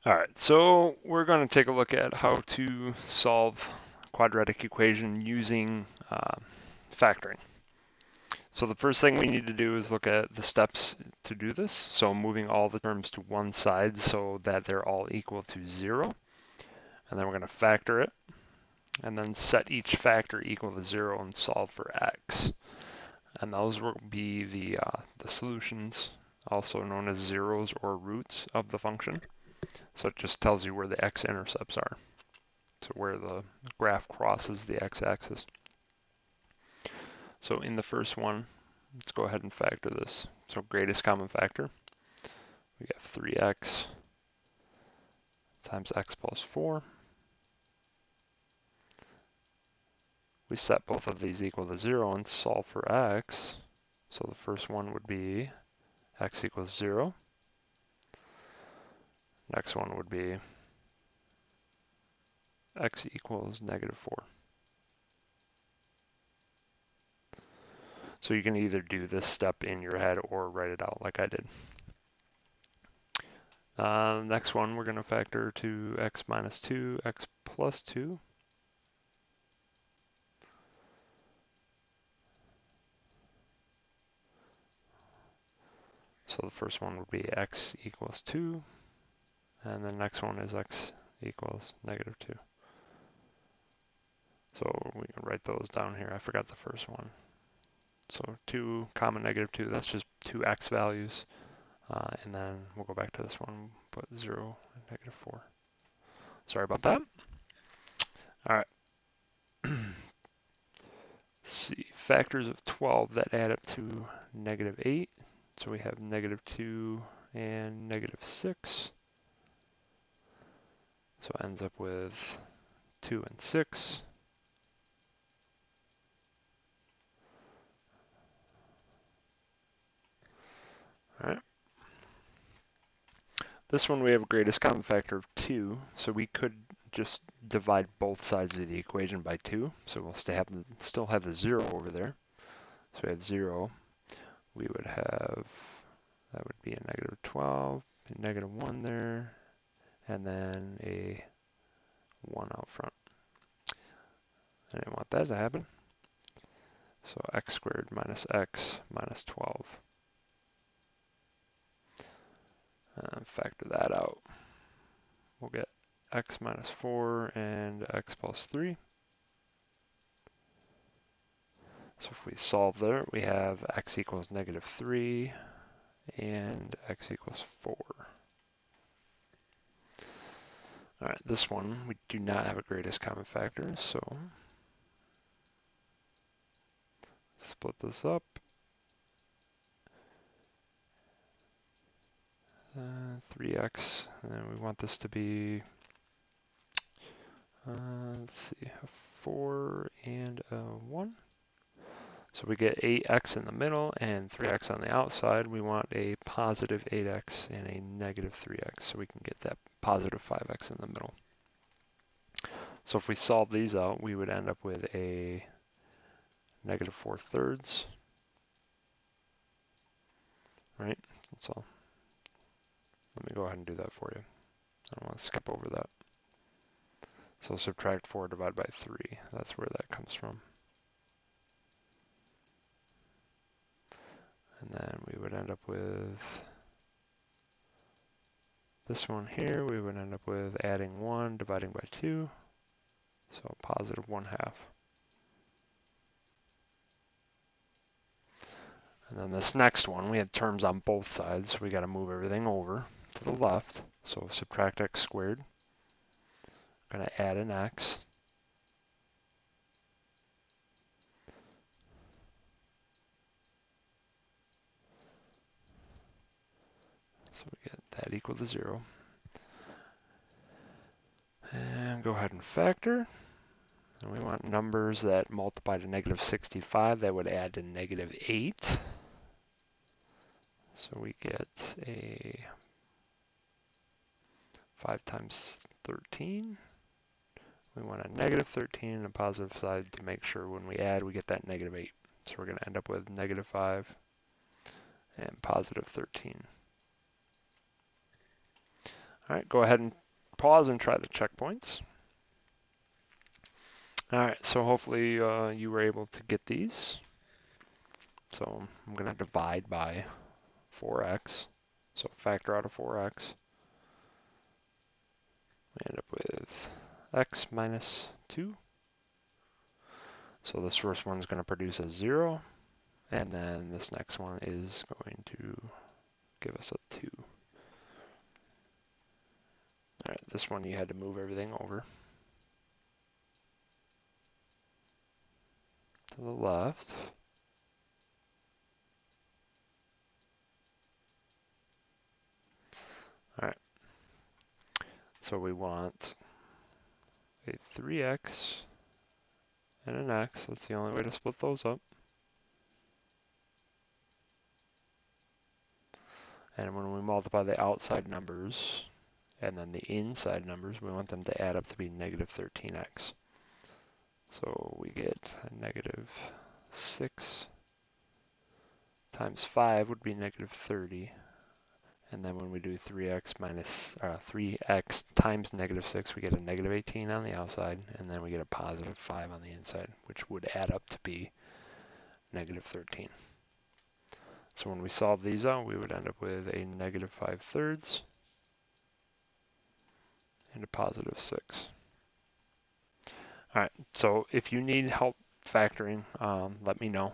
All right, so we're going to take a look at how to solve a quadratic equation using factoring. So the first thing we need to do is look at the steps to do this. So moving all the terms to one side so that they're all equal to 0. And then we're going to factor it. And then set each factor equal to 0 and solve for x. And those will be the solutions, also known as zeros or roots of the function. So it just tells you where the x-intercepts are, so where the graph crosses the x-axis. So in the first one, let's go ahead and factor this. So greatest common factor, we have 3x times x plus 4. We set both of these equal to 0 and solve for x. So the first one would be x equals 0. Next one would be x equals negative 4. So you can either do this step in your head or write it out like I did. Next one, we're going to factor to x minus 2, x plus 2. So the first one would be x equals 2, and the next one is x equals negative 2. So we can write those down here. I forgot the first one. So 2 comma negative 2, that's just two x values. And then we'll go back to this one, put 0 and negative 4. Sorry about that. All right. Let's see, factors of 12 that add up to negative 8. So we have negative 2 and negative 6. So it ends up with 2 and 6. All right. This one we have a greatest common factor of 2, so we could just divide both sides of the equation by 2. So we'll still have the 0 over there. So we have 0. We would have, that would be a negative 12, a negative 1 there, and then a 1 out front. I didn't want that to happen. So x squared minus x minus 12. And factor that out. We'll get x minus 4 and x plus 3. So if we solve there, we have x equals negative 3 and x equals 4. All right, this one, we do not have a greatest common factor, so split this up. 3x, and then we want this to be, let's see, a 4 and a 1. So we get 8x in the middle and 3x on the outside. We want a positive 8x and a negative 3x, so we can get that positive 5x in the middle. So if we solve these out, we would end up with a negative 4/3, right? So let me go ahead and do that for you. I don't want to skip over that. So subtract 4 divided by 3. That's where that comes from. And then we would end up with this one here. We would end up with adding 1, dividing by 2. So positive 1/2. And then this next one, we have terms on both sides, so we got to move everything over to the left. So subtract x squared. I'm going to add an x. So we get that equal to 0. And go ahead and factor. And we want numbers that multiply to negative 65 that would add to negative 8. So we get a 5 times 13. We want a negative 13 and a positive side to make sure when we add we get that negative 8. So we're going to end up with negative 5 and positive 13. All right, go ahead and pause and try the checkpoints. All right, so hopefully you were able to get these. So I'm going to divide by 4x. So factor out of 4x. We end up with x minus 2. So this first one's going to produce a 0. And then this next one is going to give us a 2. All right, this one you had to move everything over to the left. All right, so we want a 3x and an x. That's the only way to split those up. And when we multiply the outside numbers and then the inside numbers, we want them to add up to be negative 13x. So we get a negative 6 times 5 would be negative 30. And then when we do 3x times negative 6, we get a negative 18 on the outside, and then we get a positive 5 on the inside, which would add up to be negative 13. So when we solve these out, we would end up with a negative 5/3 and a positive 6. All right, so if you need help factoring, let me know.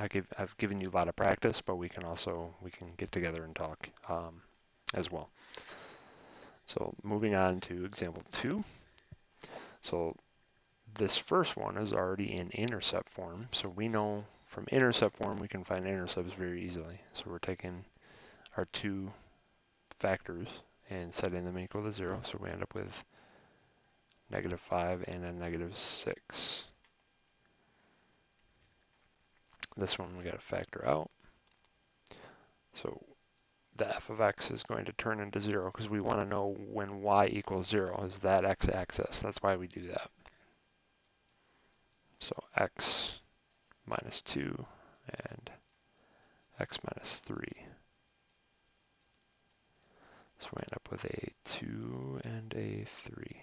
I've given you a lot of practice, but we can get together and talk as well. So moving on to example 2. So this first one is already in intercept form, so we know from intercept form we can find intercepts very easily. So we're taking our two factors and setting them equal to 0, so we end up with negative 5 and a negative 6. This one we got to factor out. So the f of x is going to turn into 0 because we want to know when y equals 0 is that x-axis. That's why we do that. So x minus 2 and x minus 3. So we end up with a 2 and a 3.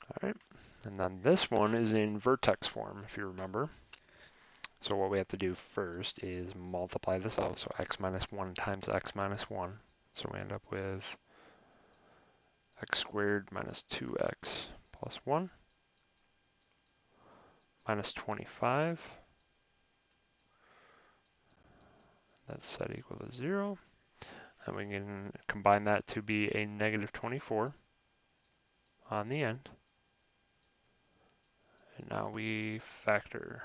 All right, and then this one is in vertex form, if you remember. So what we have to do first is multiply this out. So x minus 1 times x minus 1. So we end up with x squared minus 2x plus 1 minus 25. That's set equal to 0. And we can combine that to be a negative 24 on the end. And now we factor.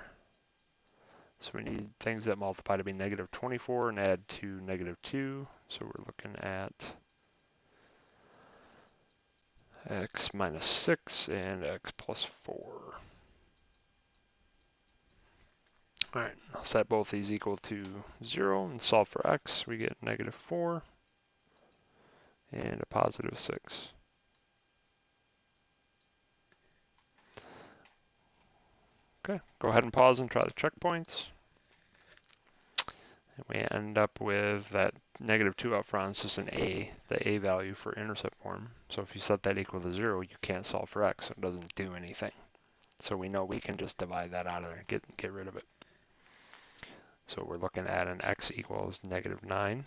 So we need things that multiply to be negative 24 and add to negative 2. So we're looking at x minus 6 and x plus 4. All right, I'll set both these equal to 0 and solve for x. We get negative 4 and a positive 6. Okay, go ahead and pause and try the checkpoints. And we end up with that negative 2 up front. It's just an a, the a value for intercept form. So if you set that equal to 0, you can't solve for x, so it doesn't do anything. So we know we can just divide that out of there, get rid of it. So we're looking at an x equals negative 9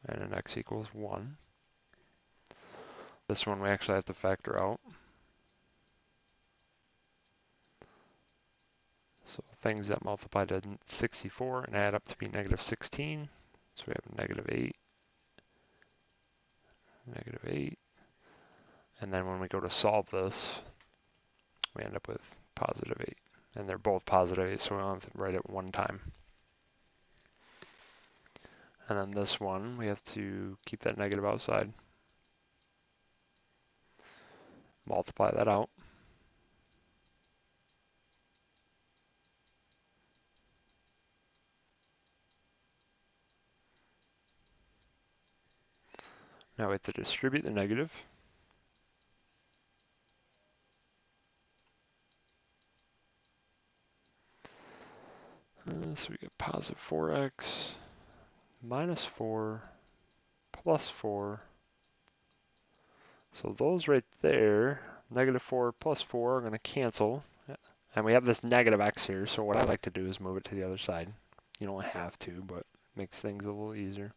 and an x equals 1. This one we actually have to factor out. So things that multiply to 64 and add up to be negative 16. So we have negative 8, negative 8. And then when we go to solve this, we end up with positive 8. And they're both positive 8, so we only have to write it one time. And then this one, we have to keep that negative outside. Multiply that out. Now we have to distribute the negative. So we get positive 4x minus 4 plus 4. So those right there, negative 4 plus 4 are going to cancel. And we have this negative x here, so what I like to do is move it to the other side. You don't have to, but makes things a little easier.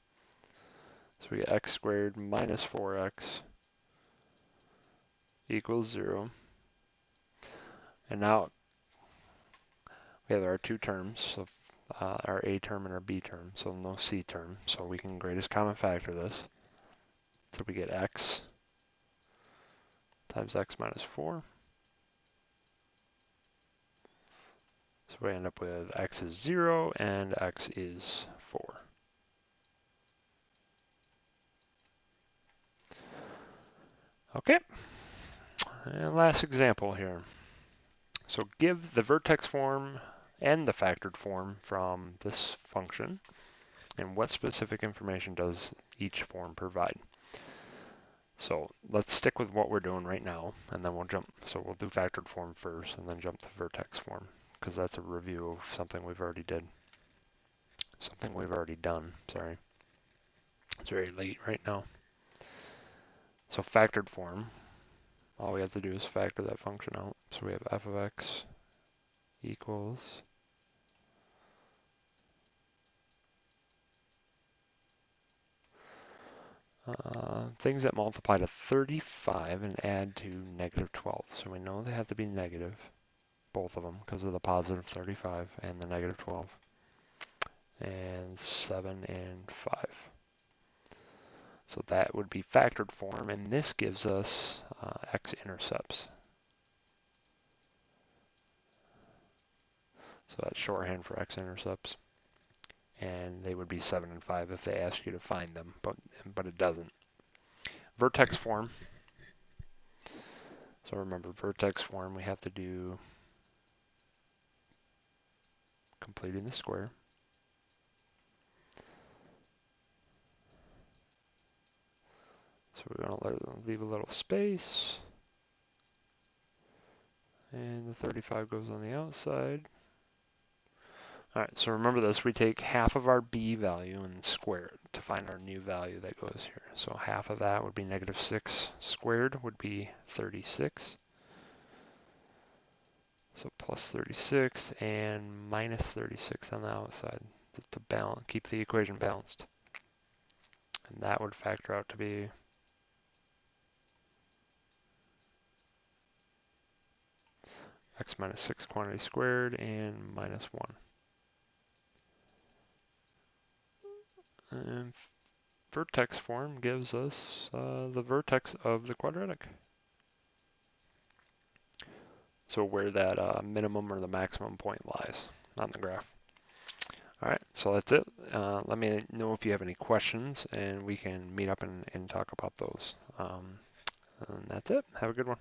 So we get x squared minus 4x equals 0. And now we have our two terms, so our a term and our b term, so no c term. So we can greatest common factor this. So we get x times x minus 4. So we end up with x is 0 and x is 4. Okay, and last example here. So give the vertex form and the factored form from this function, and what specific information does each form provide? So let's stick with what we're doing right now, and then we'll jump. So we'll do factored form first, and then jump to vertex form, because that's a review of something we've already done. Sorry, it's very late right now. So factored form, all we have to do is factor that function out. So we have f of x equals things that multiply to 35 and add to negative 12. So we know they have to be negative, both of them, because of the positive 35 and the negative 12. And 7 and 5. So that would be factored form, and this gives us x-intercepts. So that's shorthand for x-intercepts. And they would be 7 and 5 if they ask you to find them, but it doesn't. Vertex form. So remember, vertex form, we have to do completing the square. So we're going to leave a little space. And the 35 goes on the outside. All right, so remember this, we take half of our b value and square it to find our new value that goes here. So half of that would be negative 6 squared would be 36. So plus 36 and minus 36 on the outside to balance, keep the equation balanced. And that would factor out to be x minus 6 quantity squared and minus 1. And vertex form gives us the vertex of the quadratic. So where that minimum or the maximum point lies on the graph. All right, so that's it. Let me know if you have any questions, and we can meet up and talk about those. And that's it. Have a good one.